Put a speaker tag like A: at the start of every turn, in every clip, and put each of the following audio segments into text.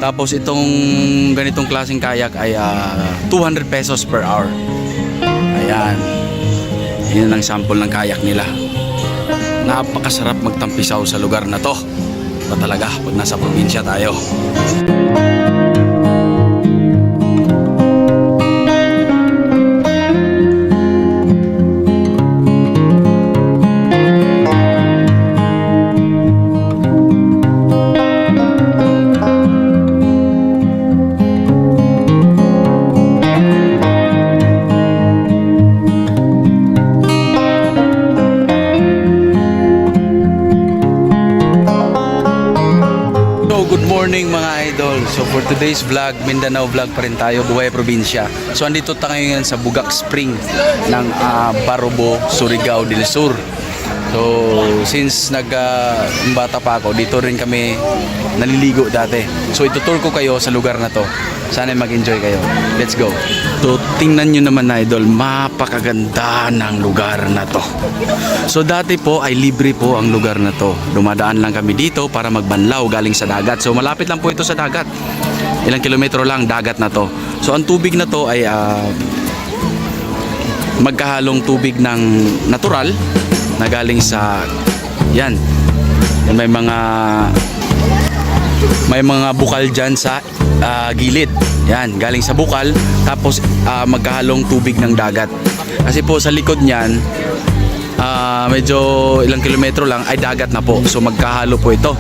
A: Tapos itong ganitong klaseng kayak ay 200 pesos per hour. Ayan. Yan ang sample ng kayak nila. Napakasarap magtampisaw sa lugar na to. Ito talaga pag nasa probinsya tayo. Good morning mga idol. So for today's vlog, Mindanao vlog pa rin tayo, buhay probinsya. So andito tayo ngayon sa Bugak Spring ng Barobo, Surigao del Sur. So since bata pa ako, dito rin kami naliligo dati. So itutur ko kayo sa lugar na to. Sana mag-enjoy kayo. Let's go. So tingnan nyo naman idol, mapakaganda ng lugar na to. So dati po ay libre po ang lugar na to. Dumadaan lang kami dito para magbanlaw galing sa dagat. So malapit lang po ito sa dagat. Ilang kilometro lang dagat na to. So ang tubig na to ay magkahalong tubig ng natural na galing sa yan. May mga bukal dyan sa gilid. Yan, galing sa bukal. Tapos magkahalong tubig ng dagat. Kasi po sa likod niyan, medyo ilang kilometro lang ay dagat na po. So magkahalo po ito.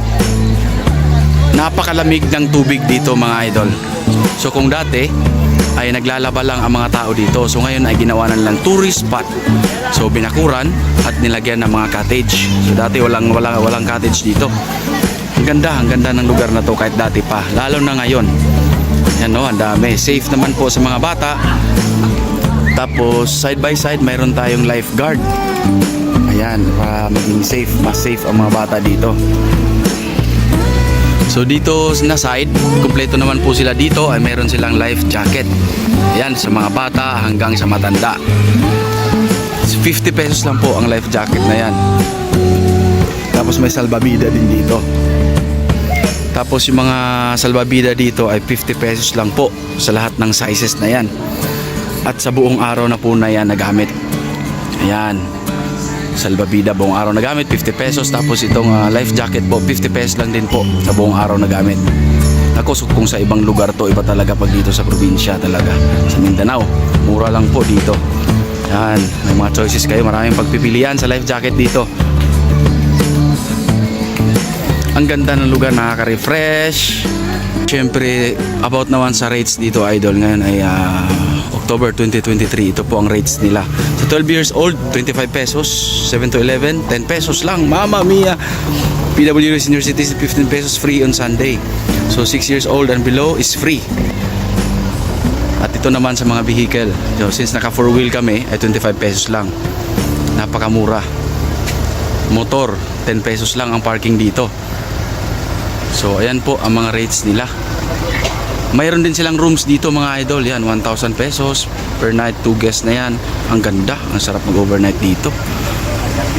A: Napakalamig ng tubig dito mga idol. So kung dati ay naglalaba lang ang mga tao dito, so ngayon ay ginawa na lang tourist spot. So binakuran at nilagyan ng mga cottage. So dati walang cottage dito. Ang ganda ng lugar na to kahit dati pa, lalo na ngayon. Yan no, ang dami. Safe naman po sa mga bata. Tapos side by side mayroon tayong lifeguard. Ayan, para maging safe, mas safe ang mga bata dito. So dito na side, kumpleto naman po sila dito, ay meron silang life jacket. Ayan, sa mga bata hanggang sa matanda. 50 pesos lang po ang life jacket na yan. Tapos may salbabida din dito. Tapos yung mga salbabida dito ay 50 pesos lang po sa lahat ng sizes na yan. At sa buong araw na po na yan nagamit. Ayan, salbabida buong araw nagamit, 50 pesos. Tapos itong life jacket po, 50 pesos lang din po sa buong araw nagamit. Ako, so kung sa ibang lugar to, iba talaga pag dito sa probinsya talaga. Sa Mindanao, mura lang po dito. Yan, may mga choices kayo, maraming pagpipilian sa life jacket dito. Ang ganda ng lugar, nakaka-refresh. Siyempre, about naman sa rates dito idol, ngayon ay October 2023, ito po ang rates nila. Sa 12 years old, 25 pesos, 7 to 11, 10 pesos lang, mama mia. PWD senior citizen, 15 pesos free on Sunday. So 6 years old and below is free. At ito naman sa mga vehicle, so since naka 4 wheel kami, ay 25 pesos lang. Napakamura. Motor, 10 pesos lang ang parking dito. So ayan po ang mga rates nila. Mayroon din silang rooms dito mga idol. Yan, 1,000 pesos per night, 2 guests na yan. Ang ganda, ang sarap mag-overnight dito.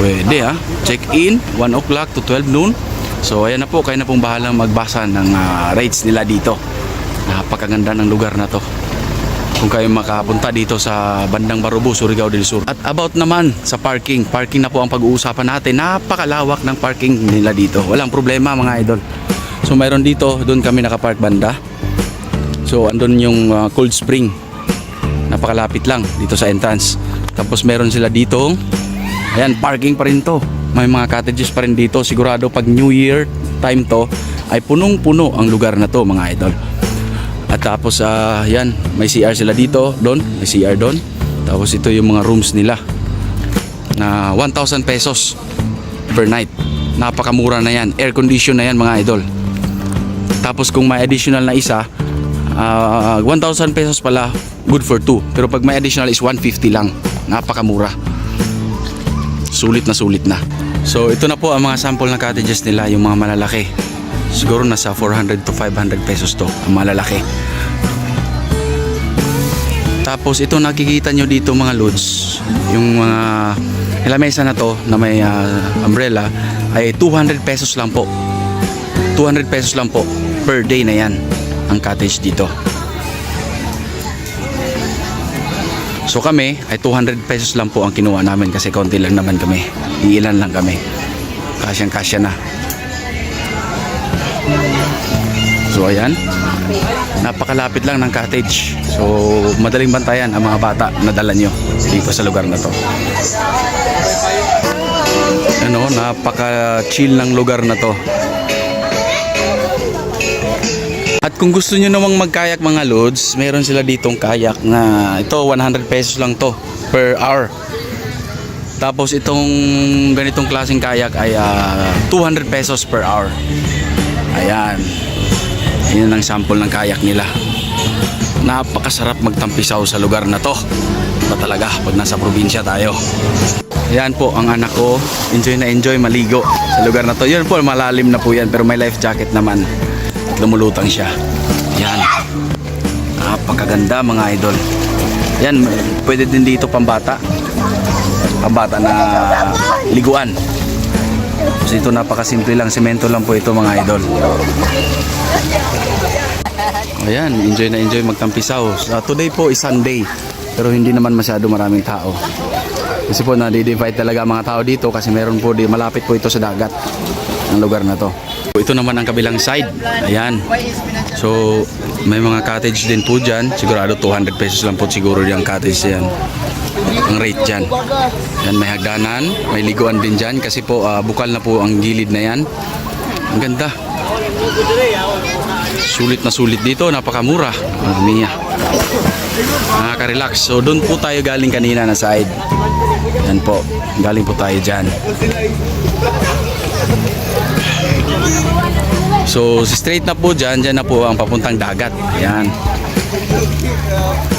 A: Pwede check in 1 o'clock to 12 noon. So ayan na po, kayo na pong bahalang magbasa ng rates nila dito. Napakaganda ng lugar na to. Kung kayo makapunta dito sa bandang Barobo, Surigao del Sur. At about naman sa parking na po ang pag-uusapan natin. Napakalawak ng parking nila dito. Walang problema mga idol. So mayroon dito, doon kami nakapark banda. So andun yung cold spring. Napakalapit lang dito sa entrance. Tapos meron sila dito. Ayan, parking pa rin to. May mga cottages pa rin dito. Sigurado pag New Year time to ay punong-puno ang lugar na to mga idol. At tapos yan, may CR sila dito, doon, may CR doon. Tapos ito yung mga rooms nila na 1,000 pesos per night. Napakamura na yan. Air condition na yan mga idol. Tapos kung may additional na isa, 1,000 pesos pala, good for 2. Pero pag may additional is 150 lang. Napakamura. Sulit na. So ito na po ang mga sample ng cottages nila, yung mga malalaki. Siguro nasa 400 to 500 pesos to, ang malalaki. Tapos ito nakikita nyo dito mga loads, yung mga lamesa na to na may umbrella ay 200 pesos lang po. 200 pesos lang po per day na yan. ang cottage dito. So kami ay 200 pesos lang po ang kinuha namin kasi konti lang naman kami. Iilan lang kami. Kasyang-kasya na. So ayan, napakalapit lang ng cottage. So madaling bantayan ang mga bata na dala nyo dito sa lugar na to. Ano, napaka-chill ng lugar na to. At kung gusto nyo namang magkayak mga lods, meron sila ditong kayak na ito 100 pesos lang to per hour. Tapos itong ganitong klaseng kayak ay 200 pesos per hour. Ayan. Yan ang sample ng kayak nila. Napakasarap magtampisaw sa lugar na to. Ito talaga pag nasa probinsya tayo. Yan po ang anak ko. Enjoy na enjoy maligo sa lugar na to. Yun po malalim na po yan pero may life jacket naman. At lumulutang siya. Yan. Napakaganda mga idol. Yan, pwede din dito pambata. Pambata na liguan. So ito napakasimple lang, semento lang po ito mga idol. Ayan, enjoy na enjoy magtampisaw. Today po is Sunday, pero hindi naman masyado maraming tao. Kasi po nadi-divide talaga ang mga tao dito kasi meron po malapit po ito sa dagat ang lugar na to. Ito naman ang kabilang side. Ayan. So may mga cottage din po dyan. Sigurado 200 pesos lang po siguro yung cottage yan. Ang rate dyan. Yan, may hagdanan, may liguan din dyan kasi po bukal na po ang gilid na yan. Ang ganda. Sulit na sulit dito, napakamura. Mia. Nakaka-relax. So doon po tayo galing kanina na side. Yan po, galing po tayo dyan. So straight na po dyan, dyan na po ang papuntang dagat. Yan.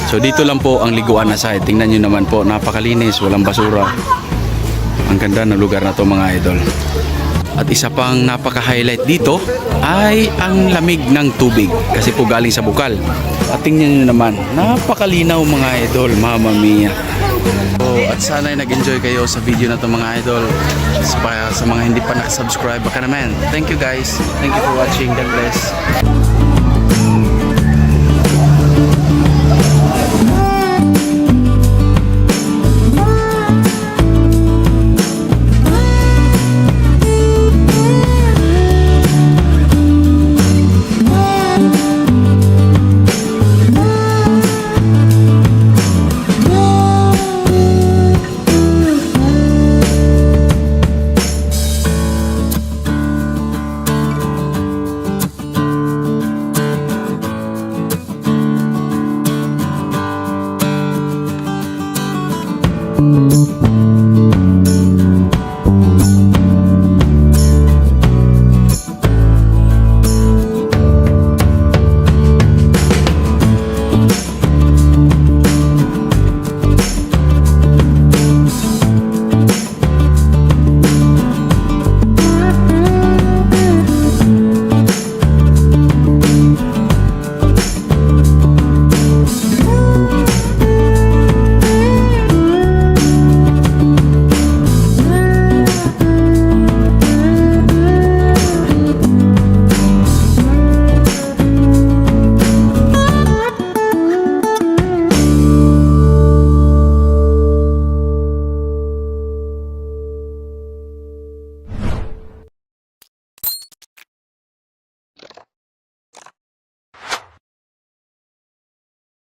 A: So dito lang po ang liguan na side. Tingnan nyo naman po, napakalinis, walang basura. Ang ganda ng lugar na to mga idol. At isa pang napaka-highlight dito ay ang lamig ng tubig kasi po galing sa bukal. At tingnan nyo naman, napakalinaw mga idol, mama mia. So, at sana ay nag-enjoy kayo sa video na to mga idol. Sa mga hindi pa nakasubscribe, baka naman. Thank you guys. Thank you for watching. God bless.